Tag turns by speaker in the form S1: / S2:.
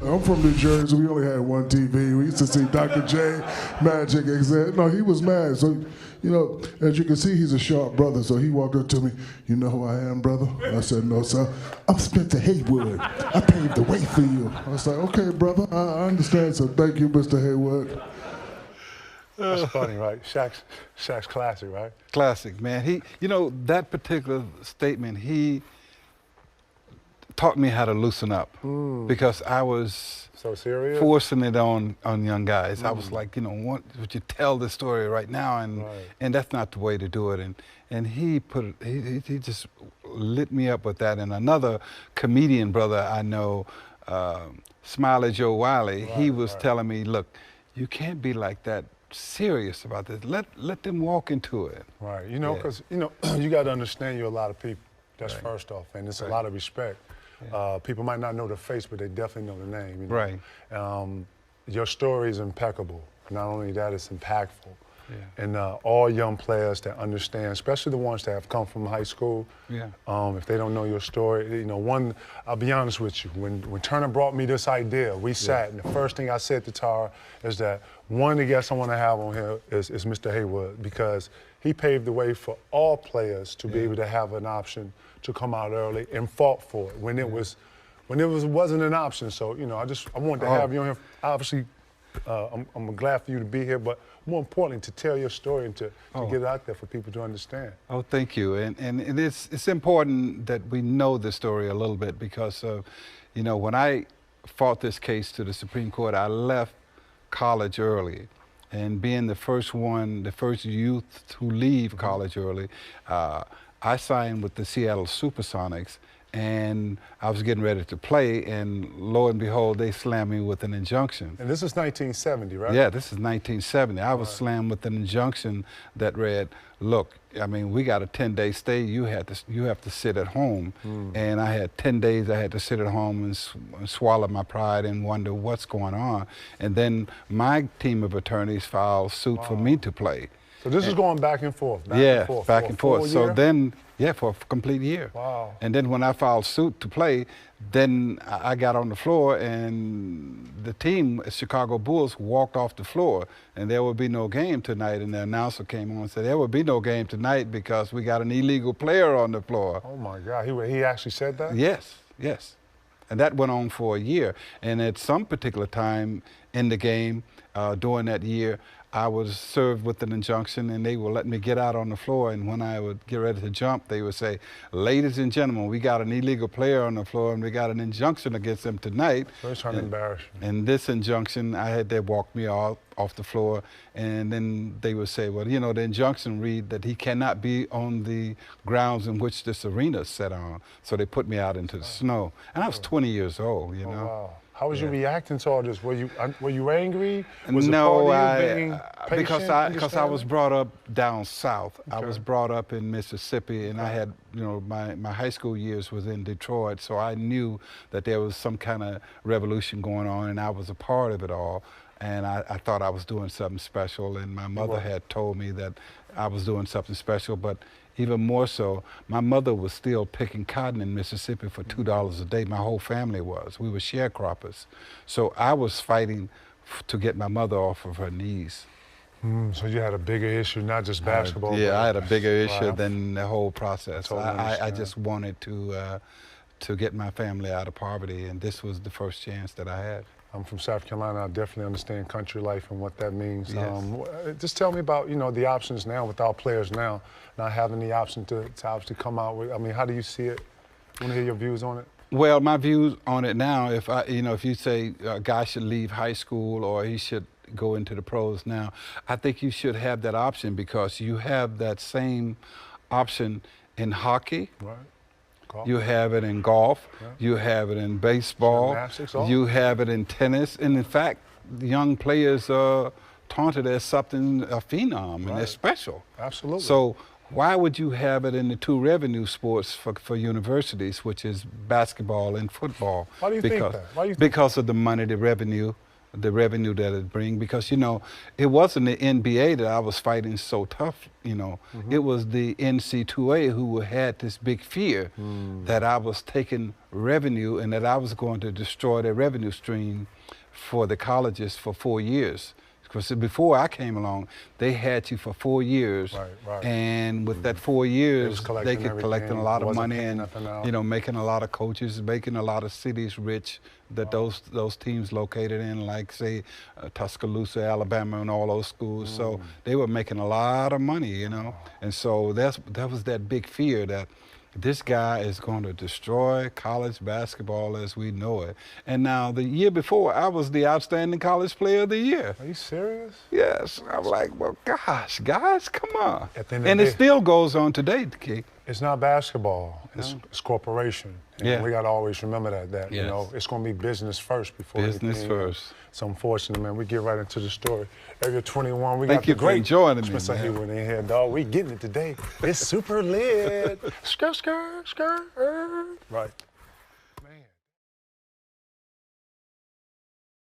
S1: I'm from New Jersey. We only had one TV. We used to see Dr. J, Magic. No, he was mad. So, you know, as you can see, he's a sharp brother. So he walked up to me. You know who I am, brother? I said, no, sir. I'm Spencer Haywood. I paved the way for you. I was like, okay, brother, I understand. So thank you, Mr. Haywood.
S2: That's funny, right? Shaq's classic, right?
S3: Classic, man. He, you know, that particular statement, he taught me how to loosen up because I was
S2: so serious
S3: forcing it on young guys. I was like, you know, would you tell the story right now? And that's not the way to do it. And he he just lit me up with that. And another comedian brother I know, Smiley Joe Wiley, he was telling me, look, you can't be like that serious about this. Let them walk into it.
S2: Right. You know, because you know, you got to understand you're a lot of people. That's first off, and it's a lot of respect. Yeah. People might not know the face, but they definitely know the name. You know?
S3: Right.
S2: Your story is impeccable. Not only that, it's impactful.
S3: Yeah.
S2: And all young players that understand, especially the ones that have come from high school, if they don't know your story, you know, I'll be honest with you, when Turner brought me this idea, we sat, and the first thing I said to Tara is that one of the guests I want to have on here is Mr. Haywood, because he paved the way for all players to be able to have an option to come out early and fought for it when it wasn't an option. So, you know, I wanted to have you on here. Obviously, I'm glad for you to be here, but more importantly, to tell your story and to get it out there for people to understand. Oh,
S3: thank you. And it's important that we know the story a little bit because, you know, when I fought this case to the Supreme Court, I left college early. And being the first youth to leave college early, I signed with the Seattle Supersonics, and I was getting ready to play, and lo and behold, they slammed me with an injunction.
S2: And this is 1970, right?
S3: Yeah, this is 1970. I was slammed with an injunction that read, look, I mean, we got a 10-day stay. You have to sit at home. And I had 10 days I had to sit at home and swallow my pride and wonder what's going on. And then my team of attorneys filed suit for me to play.
S2: So this is going back and forth,
S3: back and forth. So then, for a complete year.
S2: Wow.
S3: And then when I filed suit to play, then I got on the floor and the team, Chicago Bulls, walked off the floor and there would be no game tonight. And the announcer came on and said, there would be no game tonight because we got an illegal player on the floor.
S2: Oh my God, he actually said that?
S3: Yes, yes. And that went on for a year. And at some particular time in the game during that year, I was served with an injunction and they would let me get out on the floor, and when I would get ready to jump, they would say, ladies and gentlemen, we got an illegal player on the floor and we got an injunction against him tonight.
S2: So it's trying to embarrass you.
S3: And this injunction, I had to walk me off the floor, and then they would say, well, you know, the injunction read that he cannot be on the grounds in which this arena is set on. So they put me out into the snow. And I was 20 years old, you know.
S2: Wow. How was you reacting to all this? Were you angry?
S3: Was because I was brought up down south. Okay. I was brought up in Mississippi, and I had, you know, my high school years was in Detroit, so I knew that there was some kind of revolution going on, and I was a part of it all. And I thought I was doing something special, and my mother had told me that I was doing something special, but even more so, my mother was still picking cotton in Mississippi for $2 a day. My whole family was. We were sharecroppers. So I was fighting to get my mother off of her knees.
S2: So you had a bigger issue, not just basketball.
S3: I had a bigger issue than the whole process. I just wanted to get my family out of poverty, and this was the first chance that I had.
S2: I'm from South Carolina. I definitely understand country life and what that means.
S3: Yes.
S2: Just tell me about, you know, the options now with our players now, not having the option to obviously come out with. I mean, how do you see it? I want to hear your views on it.
S3: Well, my views on it now, if you say a guy should leave high school or he should go into the pros now, I think you should have that option because you have that same option in hockey.
S2: Right.
S3: You have it in golf, you have it in baseball, you have it in tennis, and in fact, young players are taunted as something, a phenom, and they're special.
S2: Absolutely.
S3: So why would you have it in the two revenue sports for universities, which is basketball and football?
S2: Why do you think that?
S3: Because of the money, the revenue, the revenue that it bring, because, you know, it wasn't the NBA that I was fighting so tough, you know. It was the NC2A who had this big fear that I was taking revenue and that I was going to destroy their revenue stream for the colleges for 4 years. Because before I came along, they had you for 4 years, and with that 4 years, they could collect a lot of money and, you know, making a lot of coaches, making a lot of cities rich that those teams located in, like say Tuscaloosa, Alabama, and all those schools. So they were making a lot of money, you know, and so that was that big fear that this guy is going to destroy college basketball as we know it. And now, the year before, I was the outstanding college player of the year.
S2: Are you serious?
S3: Yes. I'm like, well, gosh, guys, come on.
S2: And
S3: it still goes on today, Key.
S2: It's not basketball. It's corporation. And we got to always remember that you know, it's going to be business first before
S3: business
S2: anything.
S3: first.
S2: It's unfortunate, man. We get right into the story. Area 21, we
S3: Thank
S2: got
S3: you
S2: the great
S3: joining me,
S2: Mr.
S3: man.
S2: Haywood in here, dog. We getting it today. It's super lit. Skirt, skirt, skirt. Right.